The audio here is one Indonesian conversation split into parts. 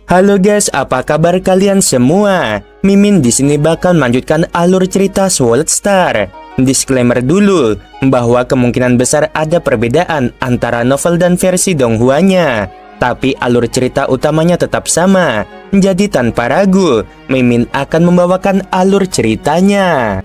Halo guys, apa kabar kalian semua? Mimin di sini bakal melanjutkan alur cerita Sword Star. Disclaimer dulu bahwa kemungkinan besar ada perbedaan antara novel dan versi Donghua-nya, tapi alur cerita utamanya tetap sama. Jadi tanpa ragu, Mimin akan membawakan alur ceritanya.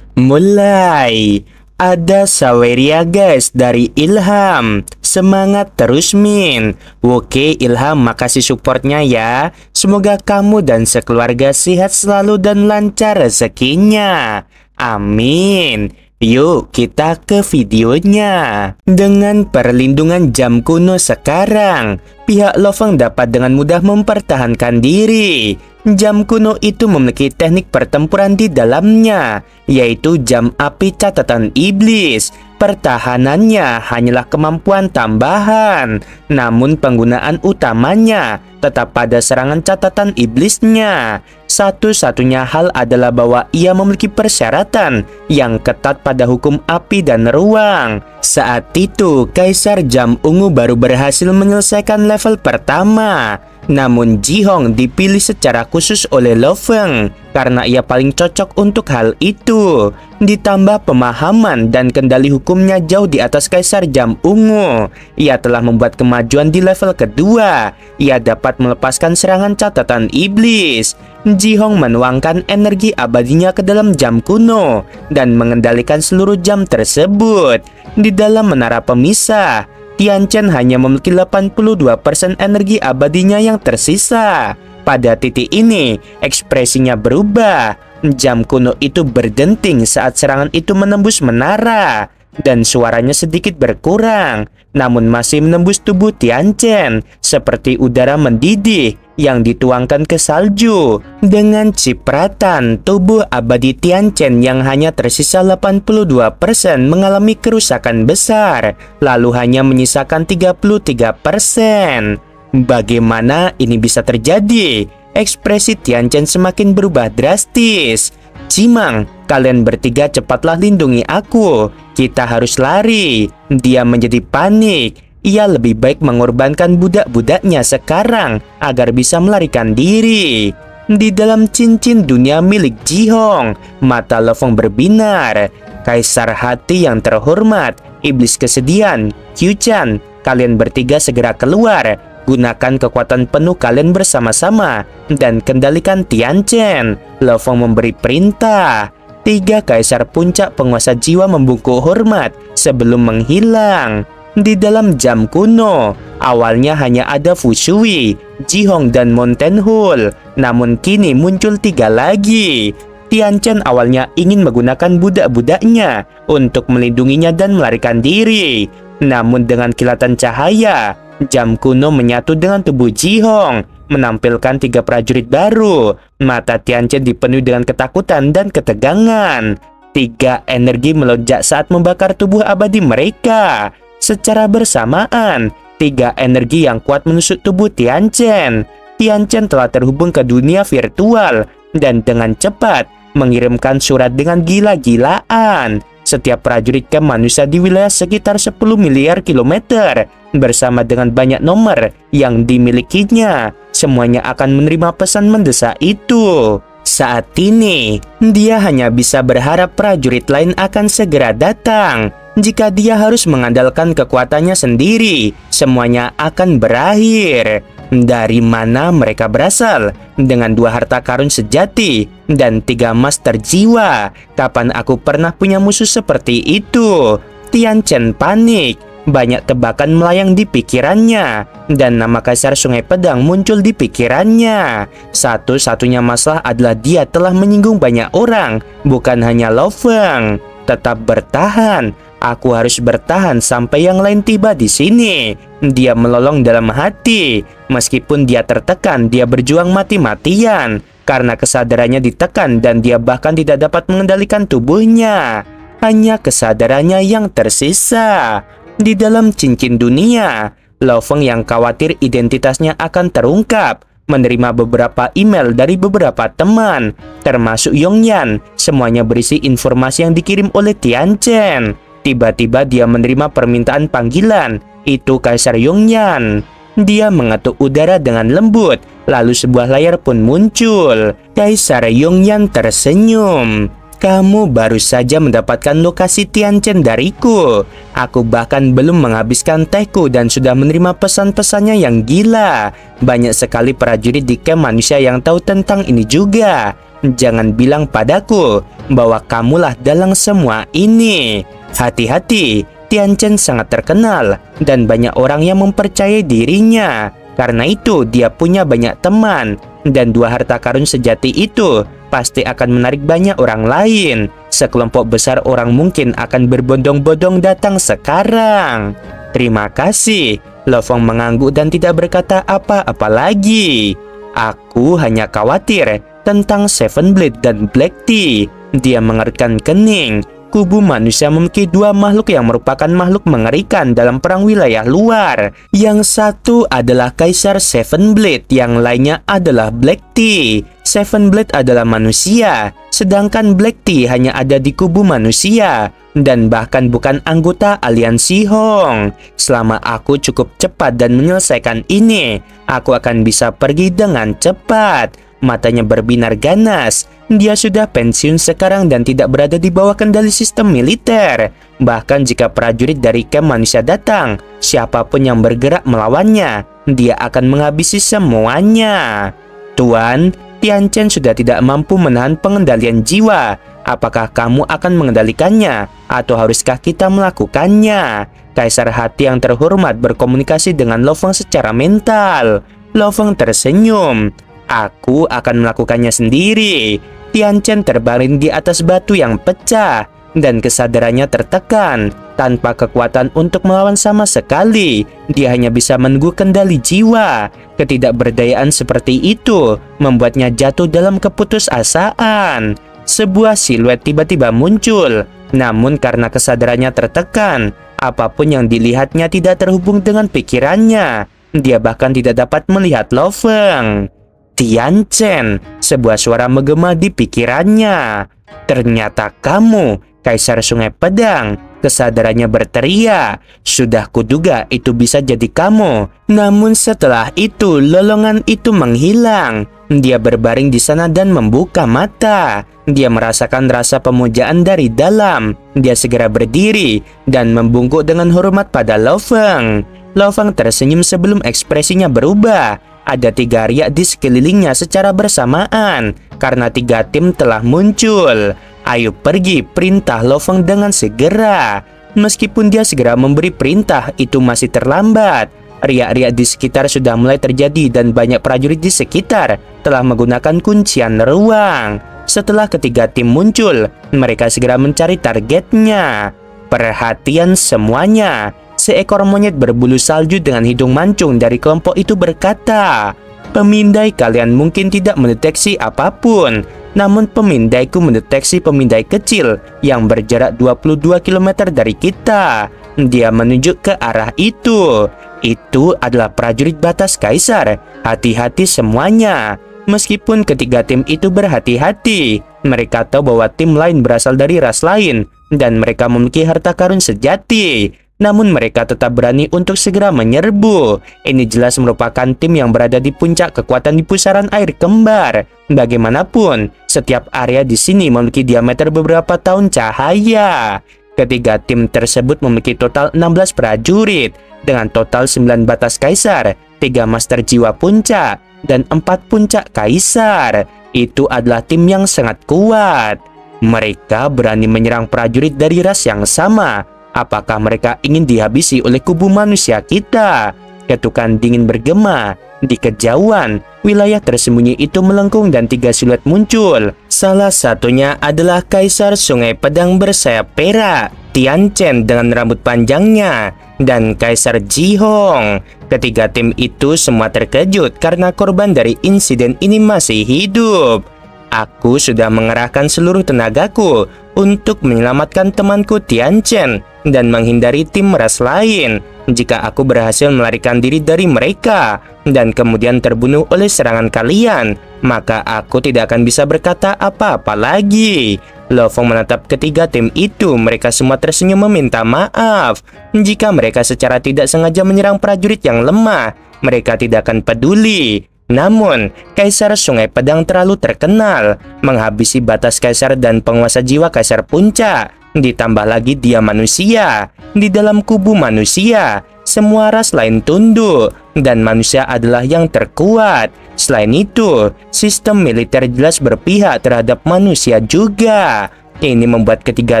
Mulai. Ada Saweria guys dari Ilham. Semangat terus Min. Oke Ilham, makasih supportnya ya. Semoga kamu dan sekeluarga sehat selalu dan lancar rezekinya. Amin. Yuk kita ke videonya. Dengan perlindungan jam kuno sekarang, pihak Lo Feng dapat dengan mudah mempertahankan diri. Jam kuno itu memiliki teknik pertempuran di dalamnya, yaitu jam api catatan iblis. Pertahanannya hanyalah kemampuan tambahan, namun penggunaan utamanya tetap pada serangan catatan iblisnya. Satu-satunya hal adalah bahwa ia memiliki persyaratan yang ketat pada hukum api dan ruang. Saat itu, Kaisar Jam Ungu baru berhasil menyelesaikan level pertama. Namun Jihong dipilih secara khusus oleh Lo Feng karena ia paling cocok untuk hal itu. Ditambah pemahaman dan kendali hukumnya jauh di atas Kaisar Jam Ungu, ia telah membuat kemajuan di level kedua. Ia dapat melepaskan serangan catatan iblis. Jihong menuangkan energi abadinya ke dalam jam kuno dan mengendalikan seluruh jam tersebut. Di dalam menara pemisah, Tianchen hanya memiliki 82% energi abadinya yang tersisa. Pada titik ini, ekspresinya berubah. Jam kuno itu berdenting saat serangan itu menembus menara, dan suaranya sedikit berkurang, namun masih menembus tubuh Tianchen, seperti udara mendidih yang dituangkan ke salju. Dengan cipratan, tubuh abadi Tianchen yang hanya tersisa 82% mengalami kerusakan besar, lalu hanya menyisakan 33%. Bagaimana ini bisa terjadi? Ekspresi Tianchen semakin berubah drastis. Cimang, kalian bertiga cepatlah lindungi aku. Kita harus lari. Dia menjadi panik. Ia lebih baik mengorbankan budak-budaknya sekarang agar bisa melarikan diri. Di dalam cincin dunia milik Jihong, mata Lo Feng berbinar. Kaisar hati yang terhormat, iblis kesedihan, Qiu-chan, kalian bertiga segera keluar. Gunakan kekuatan penuh kalian bersama-sama dan kendalikan Tianchen. Lo Feng memberi perintah. 3 kaisar puncak penguasa jiwa membungkuk hormat sebelum menghilang. Di dalam jam kuno, awalnya hanya ada Fu Shui, Jihong, dan Montenhul. Namun kini muncul 3 lagi. Tianchen awalnya ingin menggunakan budak-budaknya untuk melindunginya dan melarikan diri. Namun dengan kilatan cahaya, jam kuno menyatu dengan tubuh Jihong, menampilkan 3 prajurit baru. Mata Tianchen dipenuhi dengan ketakutan dan ketegangan. 3 energi melonjak saat membakar tubuh abadi mereka. Secara bersamaan, 3 energi yang kuat menusuk tubuh Tianchen. Tianchen telah terhubung ke dunia virtual dan dengan cepat mengirimkan surat dengan gila-gilaan. Setiap prajurit camp manusia di wilayah sekitar 10 miliar kilometer bersama dengan banyak nomor yang dimilikinya, semuanya akan menerima pesan mendesak itu. Saat ini, dia hanya bisa berharap prajurit lain akan segera datang. Jika dia harus mengandalkan kekuatannya sendiri, semuanya akan berakhir. Dari mana mereka berasal? Dengan 2 harta karun sejati dan 3 master jiwa. Kapan aku pernah punya musuh seperti itu? Tianchen panik. Banyak tebakan melayang di pikirannya, dan nama Kaisar Sungai Pedang muncul di pikirannya. Satu-satunya masalah adalah dia telah menyinggung banyak orang, bukan hanya Lo Feng. Tetap bertahan. Aku harus bertahan sampai yang lain tiba di sini. Dia melolong dalam hati. Meskipun dia tertekan, dia berjuang mati-matian karena kesadarannya ditekan dan dia bahkan tidak dapat mengendalikan tubuhnya. Hanya kesadarannya yang tersisa. Di dalam cincin dunia, Lo Feng yang khawatir identitasnya akan terungkap menerima beberapa email dari beberapa teman, termasuk Yongyan. Semuanya berisi informasi yang dikirim oleh Tianchen. Tiba-tiba dia menerima permintaan panggilan. Itu Kaisar Yongyan. Dia mengetuk udara dengan lembut, lalu sebuah layar pun muncul. Kaisar Yongyan tersenyum. Kamu baru saja mendapatkan lokasi Tianchen dariku. Aku bahkan belum menghabiskan tehku dan sudah menerima pesan-pesannya yang gila. Banyak sekali prajurit di camp manusia yang tahu tentang ini juga. Jangan bilang padaku bahwa kamulah dalang semua ini. Hati-hati, Tianchen sangat terkenal dan banyak orang yang mempercayai dirinya. Karena itu dia punya banyak teman. Dan dua harta karun sejati itu pasti akan menarik banyak orang lain. Sekelompok besar orang mungkin akan berbondong-bondong datang sekarang. Terima kasih. Lo Fong mengangguk dan tidak berkata apa-apa lagi. Aku hanya khawatir tentang Seven Blade dan Black Tea. Dia mengerutkan kening. Kubu manusia memiliki dua makhluk yang merupakan makhluk mengerikan dalam perang wilayah luar. Yang satu adalah Kaisar Seven Blade, yang lainnya adalah Black Tea. Seven Blade adalah manusia, sedangkan Black Tea hanya ada di kubu manusia dan bahkan bukan anggota aliansi Hong. Selama aku cukup cepat dan menyelesaikan ini, aku akan bisa pergi dengan cepat. Matanya berbinar ganas. Dia sudah pensiun sekarang dan tidak berada di bawah kendali sistem militer. Bahkan jika prajurit dari camp manusia datang, siapapun yang bergerak melawannya, dia akan menghabisi semuanya. Tuan, Tianchen sudah tidak mampu menahan pengendalian jiwa. Apakah kamu akan mengendalikannya atau haruskah kita melakukannya? Kaisar hati yang terhormat berkomunikasi dengan Lo Fong secara mental. Lo Fong tersenyum. Aku akan melakukannya sendiri. Tianchen terbaring di atas batu yang pecah dan kesadarannya tertekan. Tanpa kekuatan untuk melawan sama sekali, dia hanya bisa menunggu kendali jiwa. Ketidakberdayaan seperti itu membuatnya jatuh dalam keputusasaan. Sebuah siluet tiba-tiba muncul, namun karena kesadarannya tertekan, apapun yang dilihatnya tidak terhubung dengan pikirannya. Dia bahkan tidak dapat melihat Lo Fong. Tianchen, sebuah suara menggema di pikirannya. Ternyata kamu, Kaisar Sungai Pedang. Kesadarannya berteriak. Sudah kuduga itu bisa jadi kamu. Namun setelah itu, lolongan itu menghilang. Dia berbaring di sana dan membuka mata. Dia merasakan rasa pemujaan dari dalam. Dia segera berdiri dan membungkuk dengan hormat pada Lo Fong. Lo Fong tersenyum sebelum ekspresinya berubah. Ada 3 riak di sekelilingnya secara bersamaan karena 3 tim telah muncul. Ayo pergi, perintah Lo Fong dengan segera. Meskipun dia segera memberi perintah, itu masih terlambat. Riak-riak di sekitar sudah mulai terjadi dan banyak prajurit di sekitar telah menggunakan kuncian ruang. Setelah ketiga tim muncul, mereka segera mencari targetnya. Perhatian semuanya. Seekor monyet berbulu salju dengan hidung mancung dari kelompok itu berkata, "Pemindai kalian mungkin tidak mendeteksi apapun, namun pemindaiku mendeteksi pemindai kecil yang berjarak 22 km dari kita." Dia menunjuk ke arah itu. Itu adalah prajurit batas Kaisar. Hati-hati semuanya. Meskipun ketiga tim itu berhati-hati, mereka tahu bahwa tim lain berasal dari ras lain dan mereka memiliki harta karun sejati. Namun mereka tetap berani untuk segera menyerbu. Ini jelas merupakan tim yang berada di puncak kekuatan di pusaran air kembar. Bagaimanapun, setiap area di sini memiliki diameter beberapa tahun cahaya. Ketiga tim tersebut memiliki total 16 prajurit dengan total 9 batas Kaisar, 3 master jiwa puncak, dan 4 puncak Kaisar. Itu adalah tim yang sangat kuat. Mereka berani menyerang prajurit dari ras yang sama. Apakah mereka ingin dihabisi oleh kubu manusia kita? Ketukan dingin bergema. Di kejauhan, wilayah tersembunyi itu melengkung dan 3 siluet muncul. Salah satunya adalah Kaisar Sungai Pedang bersayap perak, Tianchen dengan rambut panjangnya, dan Kaisar Jihong. Ketiga tim itu semua terkejut karena korban dari insiden ini masih hidup. Aku sudah mengerahkan seluruh tenagaku untuk menyelamatkan temanku Tianchen dan menghindari tim ras lain. Jika aku berhasil melarikan diri dari mereka dan kemudian terbunuh oleh serangan kalian, maka aku tidak akan bisa berkata apa-apa lagi. Lo Fong menatap ketiga tim itu. Mereka semua tersenyum meminta maaf. Jika mereka secara tidak sengaja menyerang prajurit yang lemah, mereka tidak akan peduli. Namun, Kaisar Sungai Pedang terlalu terkenal, menghabisi batas Kaisar dan penguasa jiwa Kaisar Puncak. Ditambah lagi dia manusia. Di dalam kubu manusia, semua ras lain tunduk, dan manusia adalah yang terkuat. Selain itu, sistem militer jelas berpihak terhadap manusia juga. Ini membuat ketiga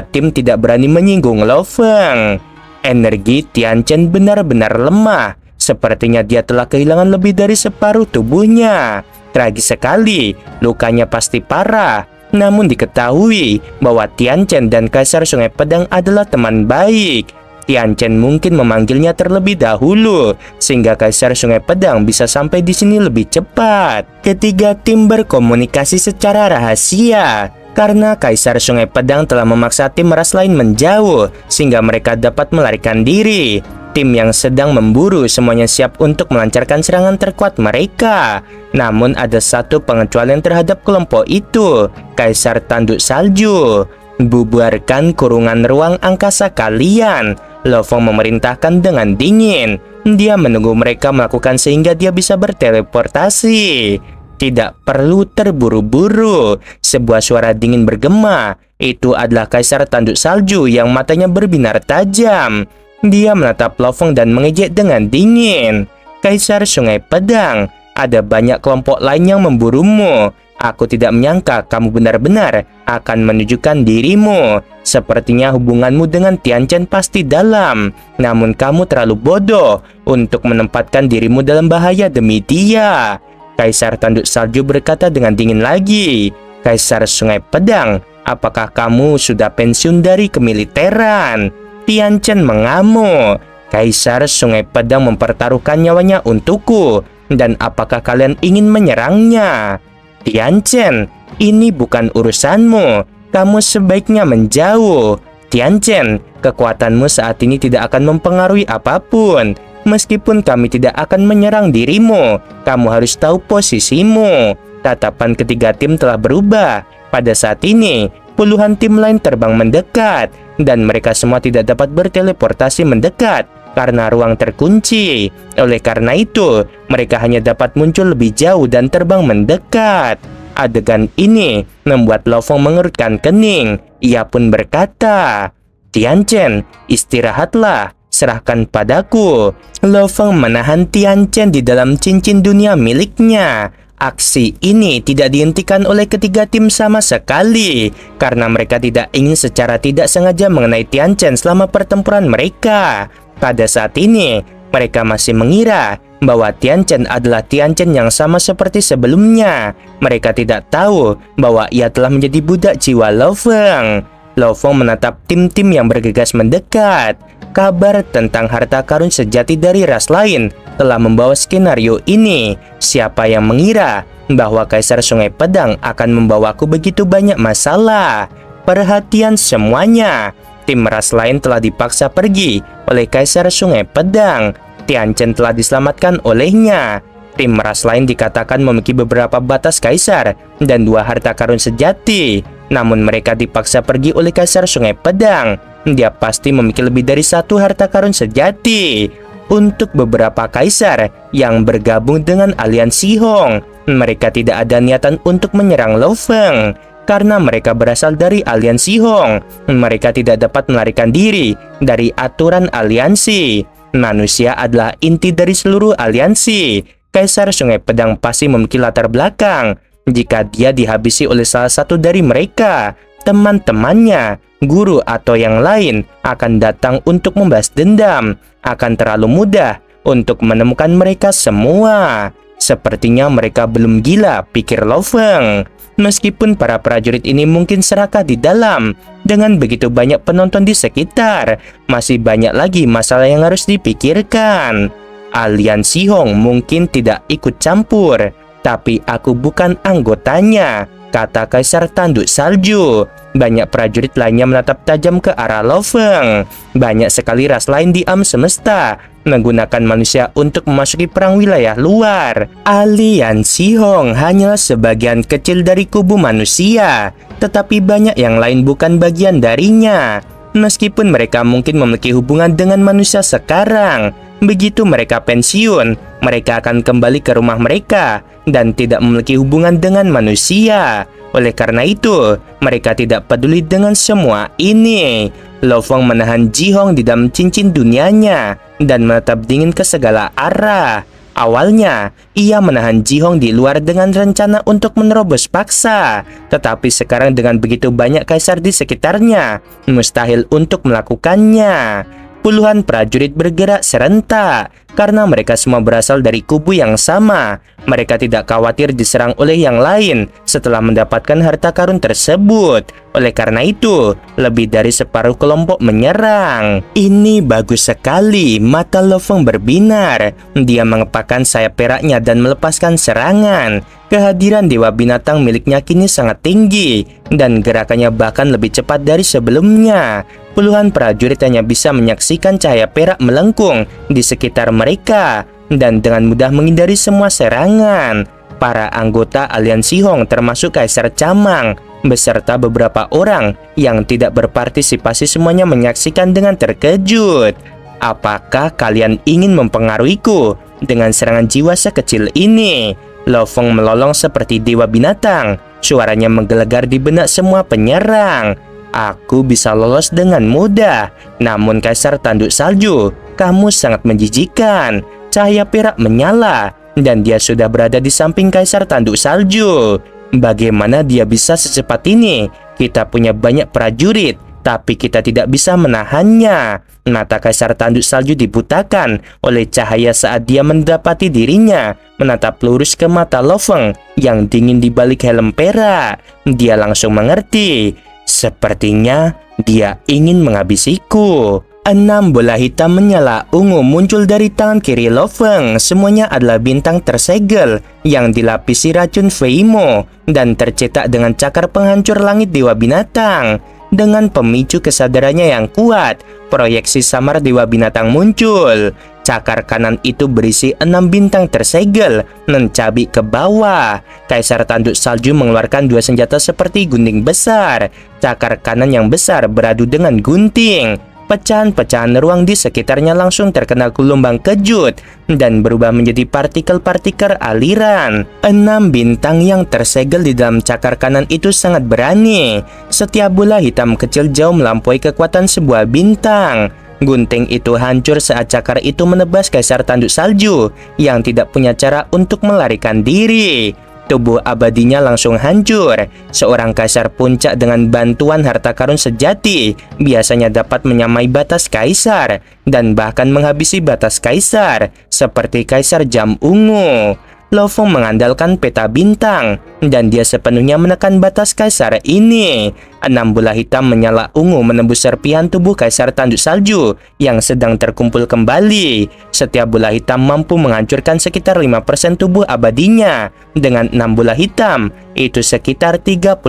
tim tidak berani menyinggung Lo Feng. Energi Tian Chen benar-benar lemah. Sepertinya dia telah kehilangan lebih dari separuh tubuhnya. Tragis sekali, lukanya pasti parah. Namun diketahui bahwa Tian Chen dan Kaisar Sungai Pedang adalah teman baik. Tian Chen mungkin memanggilnya terlebih dahulu, sehingga Kaisar Sungai Pedang bisa sampai di sini lebih cepat. Ketiga tim berkomunikasi secara rahasia, karena Kaisar Sungai Pedang telah memaksa tim ras lain menjauh, sehingga mereka dapat melarikan diri. Tim yang sedang memburu semuanya siap untuk melancarkan serangan terkuat mereka. Namun ada satu pengecualian terhadap kelompok itu, Kaisar Tanduk Salju. Bubarkan kurungan ruang angkasa kalian. Lo Feng memerintahkan dengan dingin. Dia menunggu mereka melakukan sehingga dia bisa berteleportasi. Tidak perlu terburu-buru. Sebuah suara dingin bergema. Itu adalah Kaisar Tanduk Salju yang matanya berbinar tajam. Dia menatap Lo Feng dan mengejek dengan dingin. Kaisar Sungai Pedang, ada banyak kelompok lain yang memburumu. Aku tidak menyangka kamu benar-benar akan menunjukkan dirimu. Sepertinya hubunganmu dengan Tian Chen pasti dalam. Namun kamu terlalu bodoh untuk menempatkan dirimu dalam bahaya demi dia. Kaisar Tanduk Salju berkata dengan dingin lagi. Kaisar Sungai Pedang, apakah kamu sudah pensiun dari kemiliteran? Tian Chen mengamuk. Kaisar Sungai Pedang mempertaruhkan nyawanya untukku. Dan apakah kalian ingin menyerangnya? Tian Chen, ini bukan urusanmu. Kamu sebaiknya menjauh. Tian Chen, kekuatanmu saat ini tidak akan mempengaruhi apapun. Meskipun kami tidak akan menyerang dirimu, kamu harus tahu posisimu. Tatapan ketiga tim telah berubah. Pada saat ini, puluhan tim lain terbang mendekat, dan mereka semua tidak dapat berteleportasi mendekat karena ruang terkunci. Oleh karena itu, mereka hanya dapat muncul lebih jauh dan terbang mendekat. Adegan ini membuat Lo Feng mengerutkan kening. Ia pun berkata, Tian Chen, istirahatlah, serahkan padaku. Lo Feng menahan Tian Chen di dalam cincin dunia miliknya. Aksi ini tidak dihentikan oleh ketiga tim sama sekali, karena mereka tidak ingin secara tidak sengaja mengenai Tian Chen selama pertempuran mereka. Pada saat ini, mereka masih mengira bahwa Tian Chen adalah Tian Chen yang sama seperti sebelumnya. Mereka tidak tahu bahwa ia telah menjadi budak jiwa Lo Feng. Lo Feng menatap tim-tim yang bergegas mendekat. Kabar tentang harta karun sejati dari ras lain telah membawa skenario ini. Siapa yang mengira bahwa Kaisar Sungai Pedang akan membawaku begitu banyak masalah? Perhatian semuanya. Tim ras lain telah dipaksa pergi oleh Kaisar Sungai Pedang. Tian Chen telah diselamatkan olehnya. Tim ras lain dikatakan memiliki beberapa batas Kaisar dan 2 harta karun sejati. Namun mereka dipaksa pergi oleh Kaisar Sungai Pedang. Dia pasti memiliki lebih dari 1 harta karun sejati. Untuk beberapa kaisar yang bergabung dengan aliansi Hong, mereka tidak ada niatan untuk menyerang Lo Feng. Karena mereka berasal dari aliansi Hong, mereka tidak dapat melarikan diri dari aturan aliansi. Manusia adalah inti dari seluruh aliansi. Kaisar Sungai Pedang pasti memiliki latar belakang. Jika dia dihabisi oleh salah satu dari mereka, teman-temannya, guru atau yang lain akan datang untuk membalas dendam. Akan terlalu mudah untuk menemukan mereka semua. Sepertinya mereka belum gila, pikir Lo Feng. Meskipun para prajurit ini mungkin serakah di dalam, dengan begitu banyak penonton di sekitar, masih banyak lagi masalah yang harus dipikirkan. Aliansi Hong mungkin tidak ikut campur, tapi aku bukan anggotanya, kata Kaisar Tanduk Salju. Banyak prajurit lainnya menatap tajam ke arah Lo Feng. Banyak sekali ras lain di alam semesta menggunakan manusia untuk memasuki perang wilayah luar. Aliansi Hong hanyalah sebagian kecil dari kubu manusia, tetapi banyak yang lain bukan bagian darinya. Meskipun mereka mungkin memiliki hubungan dengan manusia sekarang, Begitu mereka pensiun, mereka akan kembali ke rumah mereka dan tidak memiliki hubungan dengan manusia. Oleh karena itu, mereka tidak peduli dengan semua ini. Lo Fong menahan Ji Hong di dalam cincin dunianya dan menatap dingin ke segala arah. Awalnya, ia menahan Ji Hong di luar dengan rencana untuk menerobos paksa. Tetapi sekarang dengan begitu banyak kaisar di sekitarnya, mustahil untuk melakukannya. Puluhan prajurit bergerak serentak karena mereka semua berasal dari kubu yang sama. Mereka tidak khawatir diserang oleh yang lain setelah mendapatkan harta karun tersebut. Oleh karena itu, lebih dari separuh kelompok menyerang. Ini bagus sekali, mata Lo Fong berbinar. Dia mengepakkan sayap peraknya dan melepaskan serangan. Kehadiran dewa binatang miliknya kini sangat tinggi dan gerakannya bahkan lebih cepat dari sebelumnya. Puluhan prajurit hanya bisa menyaksikan cahaya perak melengkung di sekitar mereka dan dengan mudah menghindari semua serangan. Para anggota aliansi Hong termasuk Kaisar Camang beserta beberapa orang yang tidak berpartisipasi semuanya menyaksikan dengan terkejut. Apakah kalian ingin mempengaruhiku dengan serangan jiwa sekecil ini? Lo Fong melolong seperti dewa binatang. Suaranya menggelegar di benak semua penyerang. Aku bisa lolos dengan mudah. Namun Kaisar Tanduk Salju, kamu sangat menjijikan. Cahaya perak menyala dan dia sudah berada di samping Kaisar Tanduk Salju. Bagaimana dia bisa secepat ini? Kita punya banyak prajurit, tapi kita tidak bisa menahannya. Mata Kaisar Tanduk Salju dibutakan oleh cahaya saat dia mendapati dirinya menatap lurus ke mata Lo Fong yang dingin di balik helm perak. Dia langsung mengerti. Sepertinya dia ingin menghabisiku. 6 bola hitam menyala ungu muncul dari tangan kiri Lo Fong. Semuanya adalah bintang tersegel yang dilapisi racun Feimo dan tercetak dengan cakar penghancur langit dewa binatang. Dengan pemicu kesadarannya yang kuat, proyeksi samar dewa binatang muncul. Cakar kanan itu berisi 6 bintang tersegel mencabik ke bawah. Kaisar Tanduk Salju mengeluarkan 2 senjata seperti gunting besar. Cakar kanan yang besar beradu dengan gunting. Pecahan-pecahan ruang di sekitarnya langsung terkena gelombang kejut dan berubah menjadi partikel-partikel aliran. 6 bintang yang tersegel di dalam cakar kanan itu sangat berani. Setiap bola hitam kecil jauh melampaui kekuatan sebuah bintang. Gunting itu hancur saat cakar itu menebas Kaisar Tanduk Salju yang tidak punya cara untuk melarikan diri. Tubuh abadinya langsung hancur. Seorang kaisar puncak dengan bantuan harta karun sejati biasanya dapat menyamai batas kaisar dan bahkan menghabisi batas kaisar, seperti Kaisar Jam Ungu. Lo Fong mengandalkan peta bintang dan dia sepenuhnya menekan batas kaisar ini. 6 bola hitam menyala ungu menembus serpihan tubuh Kaisar Tanduk Salju yang sedang terkumpul kembali. Setiap bola hitam mampu menghancurkan sekitar 5% tubuh abadinya. Dengan 6 bola hitam, itu sekitar 30%.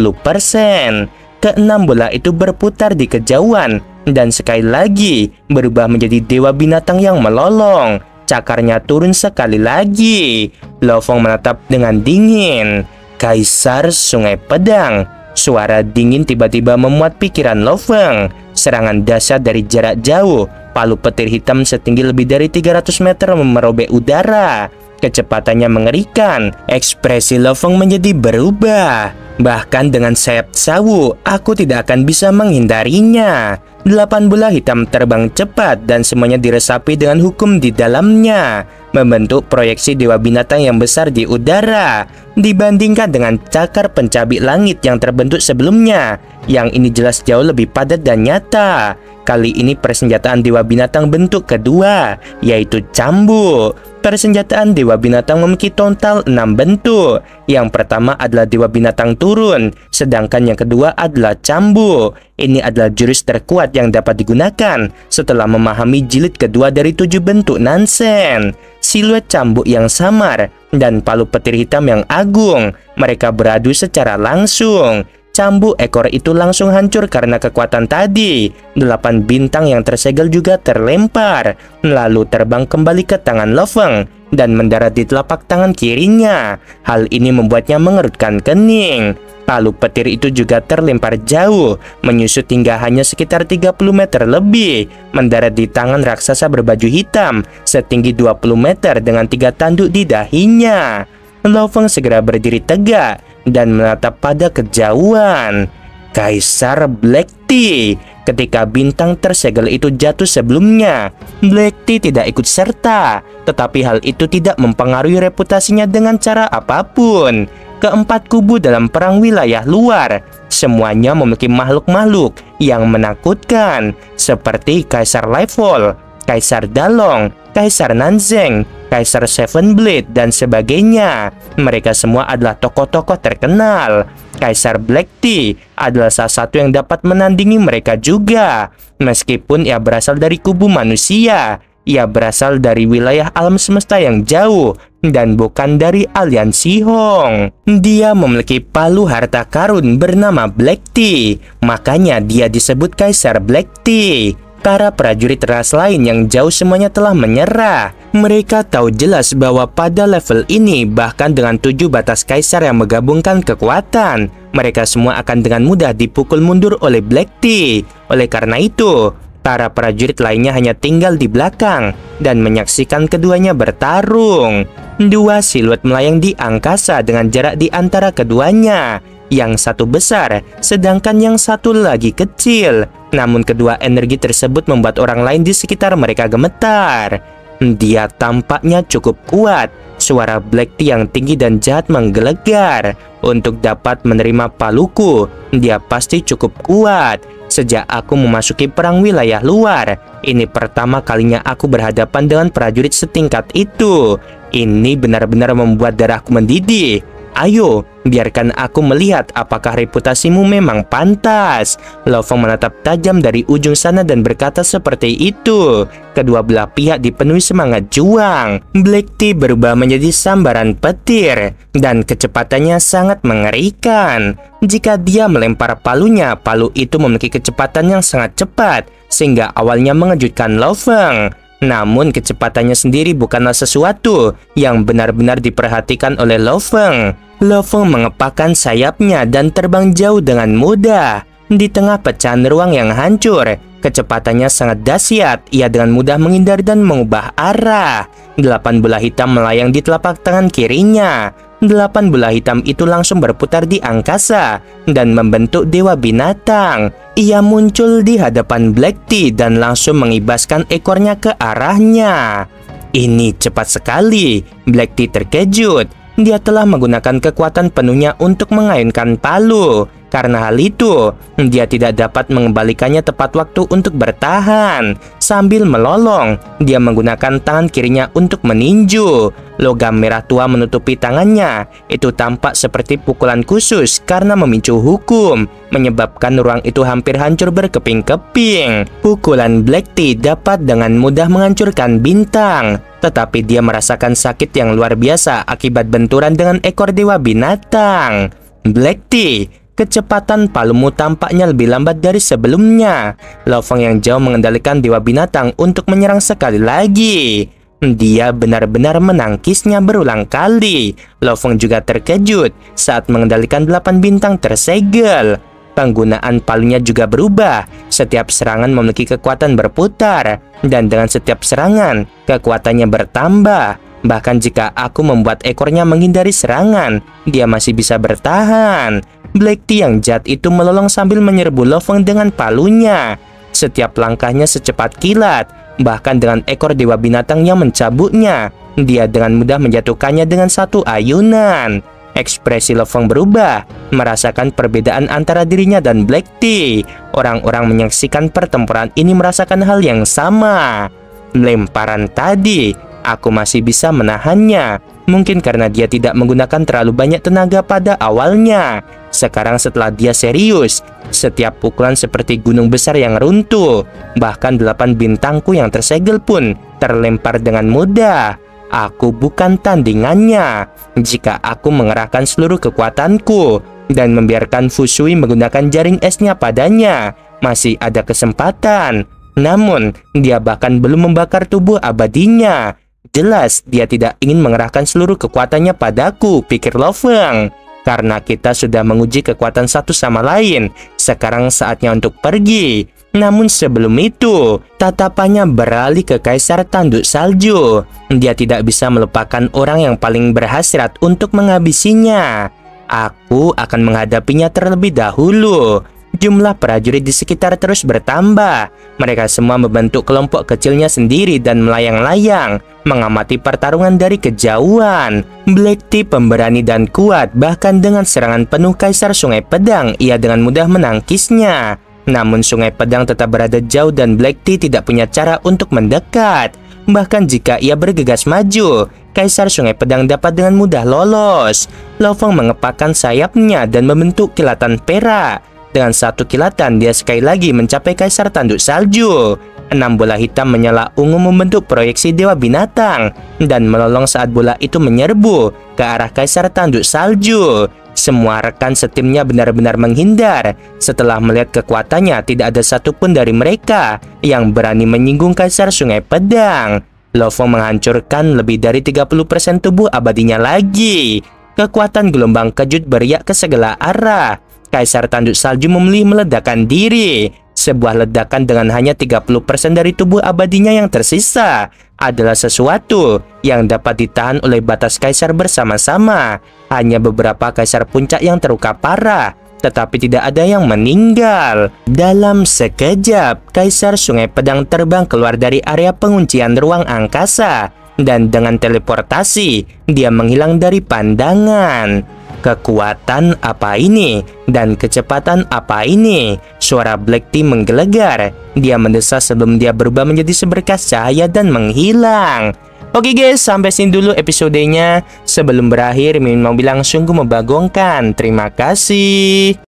Ke-6 bola itu berputar di kejauhan dan sekali lagi berubah menjadi dewa binatang yang melolong. Cakarnya turun sekali lagi. Lo Fong menatap dengan dingin. Kaisar Sungai Pedang. Suara dingin tiba-tiba memuat pikiran Lo Fong. Serangan dahsyat dari jarak jauh. Palu petir hitam setinggi lebih dari 300 meter merobek udara. Kecepatannya mengerikan. Ekspresi Lo Fong menjadi berubah. Bahkan dengan sayap sawu, aku tidak akan bisa menghindarinya. 8 bola hitam terbang cepat dan semuanya diresapi dengan hukum di dalamnya, membentuk proyeksi dewa binatang yang besar di udara. Dibandingkan dengan cakar pencabik langit yang terbentuk sebelumnya, yang ini jelas jauh lebih padat dan nyata. Kali ini persenjataan dewa binatang bentuk kedua, yaitu cambuk. Persenjataan dewa binatang memiliki total 6 bentuk. Yang pertama adalah dewa binatang turun, sedangkan yang kedua adalah cambuk. Ini adalah jurus terkuat yang dapat digunakan setelah memahami jilid kedua dari 7 bentuk Nansen. Siluet cambuk yang samar dan palu petir hitam yang agung. Mereka beradu secara langsung. Cambuk ekor itu langsung hancur karena kekuatan tadi. 8 bintang yang tersegel juga terlempar, lalu terbang kembali ke tangan Lo Fong dan mendarat di telapak tangan kirinya. Hal ini membuatnya mengerutkan kening. Palu petir itu juga terlempar jauh, menyusut hingga hanya sekitar 30 meter lebih, mendarat di tangan raksasa berbaju hitam setinggi 20 meter dengan 3 tanduk di dahinya. Lo Feng segera berdiri tegak dan menatap pada kejauhan. Kaisar Black Tea. Ketika bintang tersegel itu jatuh sebelumnya, Black Tea tidak ikut serta, tetapi hal itu tidak mempengaruhi reputasinya dengan cara apapun. Keempat kubu dalam perang wilayah luar semuanya memiliki makhluk-makhluk yang menakutkan, seperti Kaisar Level, Kaisar Dalong, Kaisar Nanzeng, Kaisar Seven Blade, dan sebagainya. Mereka semua adalah tokoh-tokoh terkenal. Kaisar Black Tea adalah salah satu yang dapat menandingi mereka juga. Meskipun ia berasal dari kubu manusia, ia berasal dari wilayah alam semesta yang jauh dan bukan dari aliansi Hong. Dia memiliki palu harta karun bernama Black Tea, makanya dia disebut Kaisar Black Tea. Para prajurit ras lain yang jauh semuanya telah menyerah. Mereka tahu jelas bahwa pada level ini, bahkan dengan 7 batas kaisar yang menggabungkan kekuatan, mereka semua akan dengan mudah dipukul mundur oleh Black Tea. Oleh karena itu, para prajurit lainnya hanya tinggal di belakang dan menyaksikan keduanya bertarung. Dua siluet melayang di angkasa dengan jarak di antara keduanya. Yang satu besar, sedangkan yang satu lagi kecil. Namun kedua energi tersebut membuat orang lain di sekitar mereka gemetar. Dia tampaknya cukup kuat. Suara Black Tea yang tinggi dan jahat menggelegar. Untuk dapat menerima paluku, dia pasti cukup kuat. Sejak aku memasuki perang wilayah luar, ini pertama kalinya aku berhadapan dengan prajurit setingkat itu. Ini benar-benar membuat darahku mendidih. Ayo, biarkan aku melihat apakah reputasimu memang pantas. Lo Feng menatap tajam dari ujung sana dan berkata seperti itu. Kedua belah pihak dipenuhi semangat juang. Black Tea berubah menjadi sambaran petir dan kecepatannya sangat mengerikan. Jika dia melempar palunya, palu itu memiliki kecepatan yang sangat cepat sehingga awalnya mengejutkan Lo Feng. Namun kecepatannya sendiri bukanlah sesuatu yang benar-benar diperhatikan oleh Lo Feng. Lo Feng mengepakkan sayapnya dan terbang jauh dengan mudah. Di tengah pecahan ruang yang hancur, kecepatannya sangat dahsyat. Ia dengan mudah menghindar dan mengubah arah. 8 bola hitam melayang di telapak tangan kirinya. 8 bola hitam itu langsung berputar di angkasa dan membentuk dewa binatang. Ia muncul di hadapan Black Tea dan langsung mengibaskan ekornya ke arahnya. Ini cepat sekali. Black Tea terkejut. Dia telah menggunakan kekuatan penuhnya untuk mengayunkan palu. Karena hal itu, dia tidak dapat mengembalikannya tepat waktu untuk bertahan. Sambil melolong, dia menggunakan tangan kirinya untuk meninju. Logam merah tua menutupi tangannya. Itu tampak seperti pukulan khusus karena memicu hukum, menyebabkan ruang itu hampir hancur berkeping-keping. Pukulan Black Tea dapat dengan mudah menghancurkan bintang, tetapi dia merasakan sakit yang luar biasa akibat benturan dengan ekor dewa binatang. Black Tea, kecepatan palumu tampaknya lebih lambat dari sebelumnya. Lo Feng yang jauh mengendalikan dewa binatang untuk menyerang sekali lagi. Dia benar-benar menangkisnya berulang kali. Lo Feng juga terkejut saat mengendalikan 8 bintang tersegel. Penggunaan palunya juga berubah. Setiap serangan memiliki kekuatan berputar, dan dengan setiap serangan, kekuatannya bertambah. Bahkan jika aku membuat ekornya menghindari serangan, dia masih bisa bertahan. Black Tea yang jahat itu melolong sambil menyerbu Lo Feng dengan palunya. Setiap langkahnya secepat kilat, bahkan dengan ekor dewa binatang yang mencabutnya, dia dengan mudah menjatuhkannya dengan satu ayunan. Ekspresi Lo Feng berubah, merasakan perbedaan antara dirinya dan Black Tea. Orang-orang menyaksikan pertempuran ini merasakan hal yang sama. Lemparan tadi, aku masih bisa menahannya. Mungkin karena dia tidak menggunakan terlalu banyak tenaga pada awalnya. Sekarang setelah dia serius, setiap pukulan seperti gunung besar yang runtuh. Bahkan 8 bintangku yang tersegel pun terlempar dengan mudah. Aku bukan tandingannya. Jika aku mengerahkan seluruh kekuatanku dan membiarkan Fusui menggunakan jaring esnya padanya, masih ada kesempatan. Namun, dia bahkan belum membakar tubuh abadinya. Jelas dia tidak ingin mengerahkan seluruh kekuatannya padaku, pikir Lo Feng. Karena kita sudah menguji kekuatan satu sama lain, sekarang saatnya untuk pergi. Namun sebelum itu, tatapannya beralih ke Kaisar Tanduk Salju. Dia tidak bisa melupakan orang yang paling berhasrat untuk menghabisinya. Aku akan menghadapinya terlebih dahulu. Jumlah prajurit di sekitar terus bertambah. Mereka semua membentuk kelompok kecilnya sendiri dan melayang-layang, mengamati pertarungan dari kejauhan. Black Tea pemberani dan kuat, bahkan dengan serangan penuh Kaisar Sungai Pedang, ia dengan mudah menangkisnya. Namun Sungai Pedang tetap berada jauh dan Black Tea tidak punya cara untuk mendekat. Bahkan jika ia bergegas maju, Kaisar Sungai Pedang dapat dengan mudah lolos. Lo Fong mengepakkan sayapnya dan membentuk kilatan perak. Dengan satu kilatan, dia sekali lagi mencapai Kaisar Tanduk Salju. 6 bola hitam menyala ungu membentuk proyeksi Dewa Binatang dan melolong saat bola itu menyerbu ke arah Kaisar Tanduk Salju. Semua rekan setimnya benar-benar menghindar. Setelah melihat kekuatannya, tidak ada satupun dari mereka yang berani menyinggung Kaisar Sungai Pedang. Lo Fong menghancurkan lebih dari 30% tubuh abadinya lagi. Kekuatan gelombang kejut beriak ke segala arah. Kaisar Tanduk Salju memilih meledakkan diri. Sebuah ledakan dengan hanya 30% dari tubuh abadinya yang tersisa adalah sesuatu yang dapat ditahan oleh batas Kaisar bersama-sama. Hanya beberapa Kaisar puncak yang terluka parah, tetapi tidak ada yang meninggal. Dalam sekejap, Kaisar Sungai Pedang terbang keluar dari area penguncian ruang angkasa, dan dengan teleportasi, dia menghilang dari pandangan. Kekuatan apa ini? Dan kecepatan apa ini? Suara Black Tea menggelegar. Dia mendesah sebelum dia berubah menjadi seberkas cahaya dan menghilang. Oke guys, sampai sini dulu episodenya. Sebelum berakhir, Mimin mau bilang sungguh membagongkan. Terima kasih.